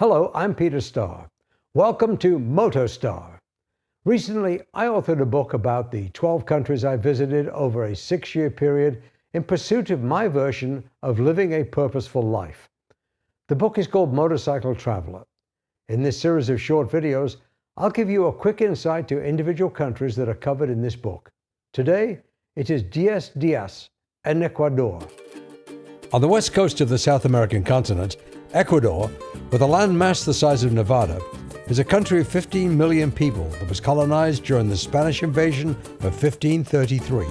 Hello, I'm Peter Starr. Welcome to MotoStarr. Recently, I authored a book about the 12 countries I visited over a 6-year period in pursuit of my version of living a purposeful life. The book is called Motorcycle Traveler. In this series of short videos, I'll give you a quick insight to individual countries that are covered in this book. Today, it is Diez and Ecuador. On the west coast of the South American continent, Ecuador, with a landmass the size of Nevada, is a country of 15 million people that was colonized during the Spanish invasion of 1533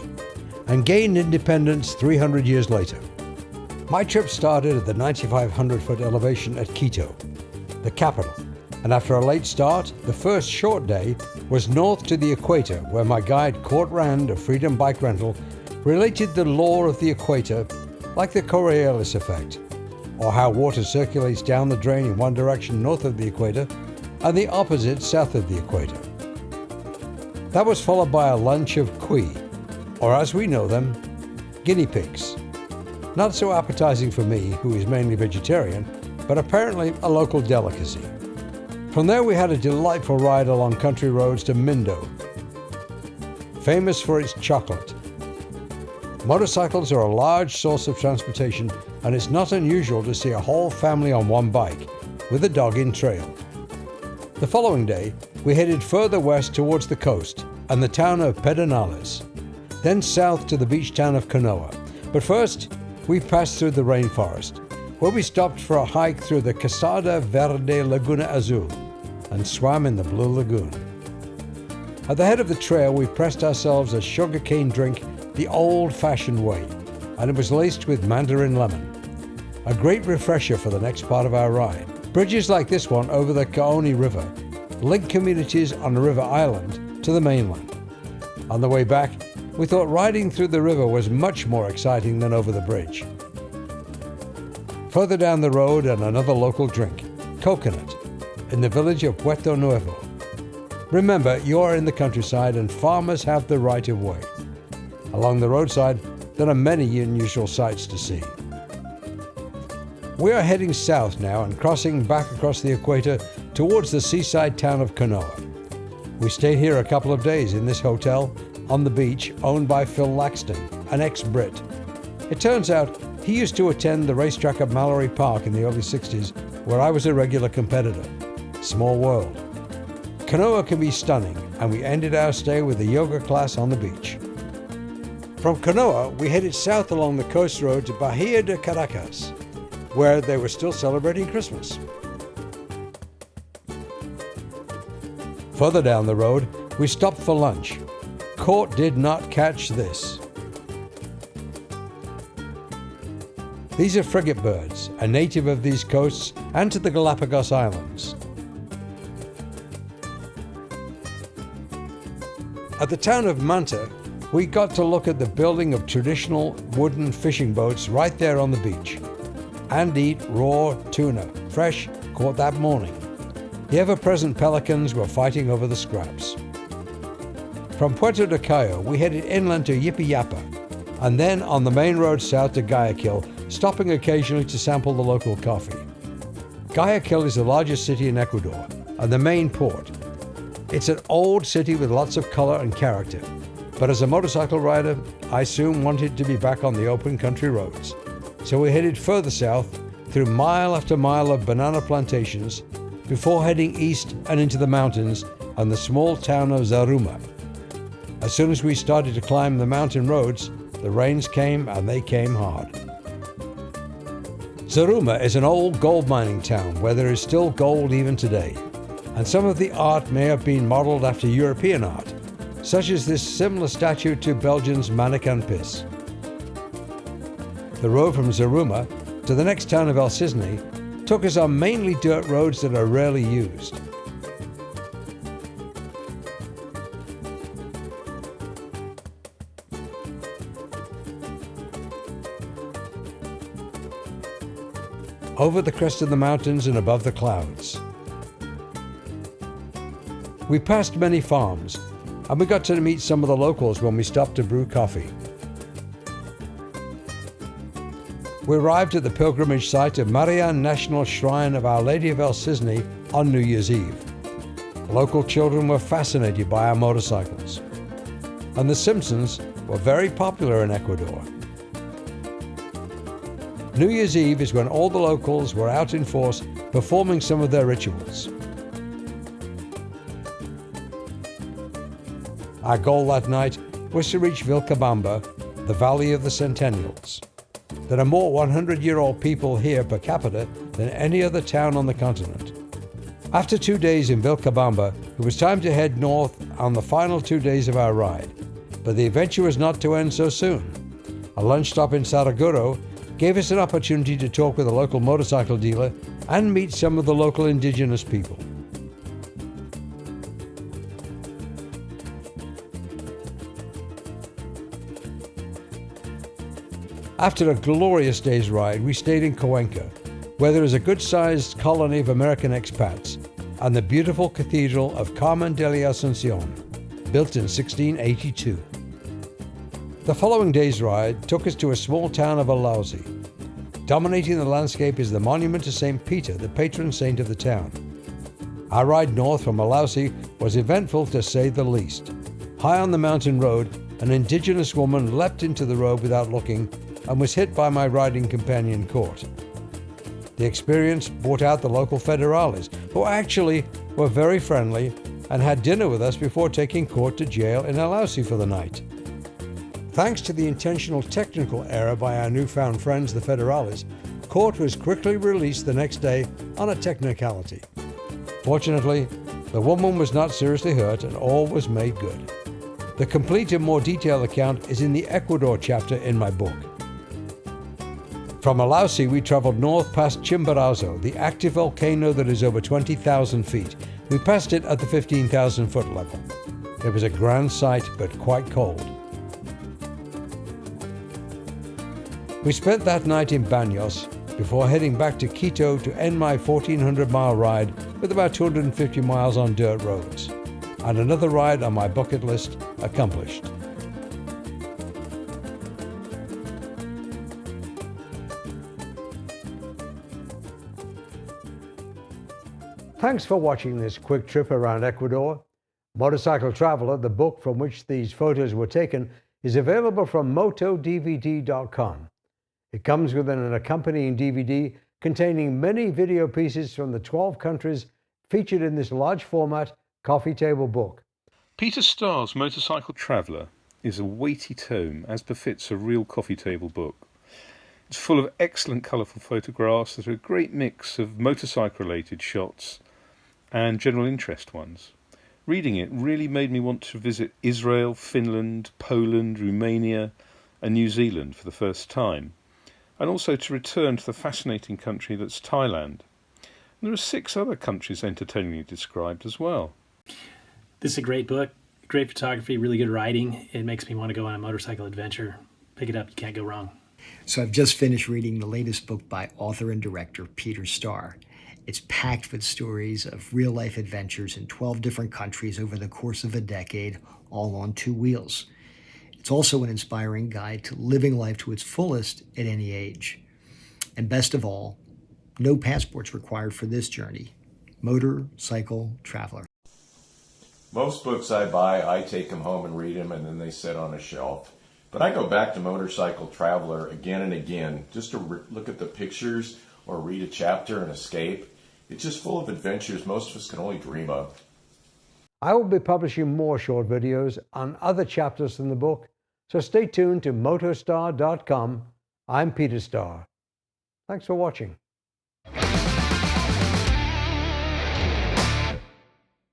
and gained independence 300 years later. My trip started at the 9,500-foot elevation at Quito, the capital, and after a late start, the first short day was north to the equator, where my guide Court Rand of Freedom Bike Rental related the law of the equator like the Coriolis effect, or how water circulates down the drain in one direction north of the equator and the opposite south of the equator. That was followed by a lunch of cuy, or as we know them, guinea pigs. Not so appetizing for me, who is mainly vegetarian, but apparently a local delicacy. From there we had a delightful ride along country roads to Mindo, famous for its chocolate. Motorcycles are a large source of transportation, and it's not unusual to see a whole family on one bike, with a dog in trail. The following day, we headed further west towards the coast and the town of Pedernales, then south to the beach town of Canoa. But first, we passed through the rainforest, where we stopped for a hike through the Casada Verde Laguna Azul and swam in the Blue Lagoon. At the head of the trail, we pressed ourselves a sugarcane drink the old-fashioned way, and it was laced with mandarin lemon. A great refresher for the next part of our ride. Bridges like this one over the Caoni River link communities on a river island to the mainland. On the way back, we thought riding through the river was much more exciting than over the bridge. Further down the road, and another local drink, coconut, in the village of Puerto Nuevo. Remember, you are in the countryside and farmers have the right of way. Along the roadside, there are many unusual sights to see. We are heading south now and crossing back across the equator towards the seaside town of Canoa. We stayed here a couple of days in this hotel on the beach owned by Phil Laxton, an ex-Brit. It turns out he used to attend the racetrack at Mallory Park in the early 60s, where I was a regular competitor. Small world. Canoa can be stunning, and we ended our stay with a yoga class on the beach. From Canoa, we headed south along the coast road to Bahia de Caracas, where they were still celebrating Christmas. Further down the road, we stopped for lunch. Court did not catch this. These are frigate birds, a native of these coasts and to the Galapagos Islands. At the town of Manta, we got to look at the building of traditional wooden fishing boats right there on the beach, and eat raw tuna, fresh, caught that morning. The ever-present pelicans were fighting over the scraps. From Puerto de Cayo, we headed inland to Yipiyapa, and then on the main road south to Guayaquil, stopping occasionally to sample the local coffee. Guayaquil is the largest city in Ecuador, and the main port. It's an old city with lots of color and character, but as a motorcycle rider, I soon wanted to be back on the open country roads. So we headed further south through mile after mile of banana plantations before heading east and into the mountains and the small town of Zaruma. As soon as we started to climb the mountain roads, the rains came, and they came hard. Zaruma is an old gold mining town where there is still gold even today, and some of the art may have been modeled after European art, such as this similar statue to Belgium's Mannequin Pis. The road from Zaruma to the next town of El Cisne took us on mainly dirt roads that are rarely used. Over the crest of the mountains and above the clouds. We passed many farms, and we got to meet some of the locals when we stopped to brew coffee. We arrived at the pilgrimage site of Marianne National Shrine of Our Lady of El Cisne on New Year's Eve. Local children were fascinated by our motorcycles, and the Simpsons were very popular in Ecuador. New Year's Eve is when all the locals were out in force performing some of their rituals. Our goal that night was to reach Vilcabamba, the Valley of the Centennials. There are more 100-year-old people here per capita than any other town on the continent. After 2 days in Vilcabamba, it was time to head north on the final 2 days of our ride. But the adventure was not to end so soon. A lunch stop in Saraguro gave us an opportunity to talk with a local motorcycle dealer and meet some of the local indigenous people. After a glorious day's ride, we stayed in Cuenca, where there is a good-sized colony of American expats, and the beautiful Cathedral of Carmen de la Asunción, built in 1682. The following day's ride took us to a small town of Alausi. Dominating the landscape is the monument to St. Peter, the patron saint of the town. Our ride north from Alausi was eventful to say the least. High on the mountain road, an indigenous woman leapt into the road without looking and was hit by my riding companion Court. The experience brought out the local federales, who actually were very friendly and had dinner with us before taking Court to jail in Alausi for the night. Thanks to the intentional technical error by our newfound friends, the federales, Court was quickly released the next day on a technicality. Fortunately, the woman was not seriously hurt and all was made good. The complete and more detailed account is in the Ecuador chapter in my book. From Alausi, we traveled north past Chimborazo, the active volcano that is over 20,000 feet. We passed it at the 15,000-foot level. It was a grand sight, but quite cold. We spent that night in Baños before heading back to Quito to end my 1,400-mile ride with about 250 miles on dirt roads. And another ride on my bucket list accomplished. Thanks for watching this quick trip around Ecuador. Motorcycle Traveler, the book from which these photos were taken, is available from motodvd.com. It comes with an accompanying DVD containing many video pieces from the 12 countries featured in this large format coffee table book. Peter Starr's Motorcycle Traveller is a weighty tome, as befits a real coffee table book. It's full of excellent colourful photographs that are a great mix of motorcycle-related shots and general interest ones. Reading it really made me want to visit Israel, Finland, Poland, Romania and New Zealand for the first time, and also to return to the fascinating country that's Thailand. And there are 6 other countries entertainingly described as well. This is a great book, great photography, really good writing. It makes me want to go on a motorcycle adventure. Pick it up, you can't go wrong. So I've just finished reading the latest book by author and director Peter Starr. It's packed with stories of real-life adventures in 12 different countries over the course of a decade, all on 2 wheels. It's also an inspiring guide to living life to its fullest at any age. And best of all, no passports required for this journey. Motorcycle Traveler. Most books I buy, I take them home and read them, and then they sit on a shelf. But I go back to Motorcycle Traveler again and again just to look at the pictures or read a chapter and escape. It's just full of adventures most of us can only dream of. I will be publishing more short videos on other chapters from the book, so stay tuned to motostar.com. I'm Peter Starr. Thanks for watching.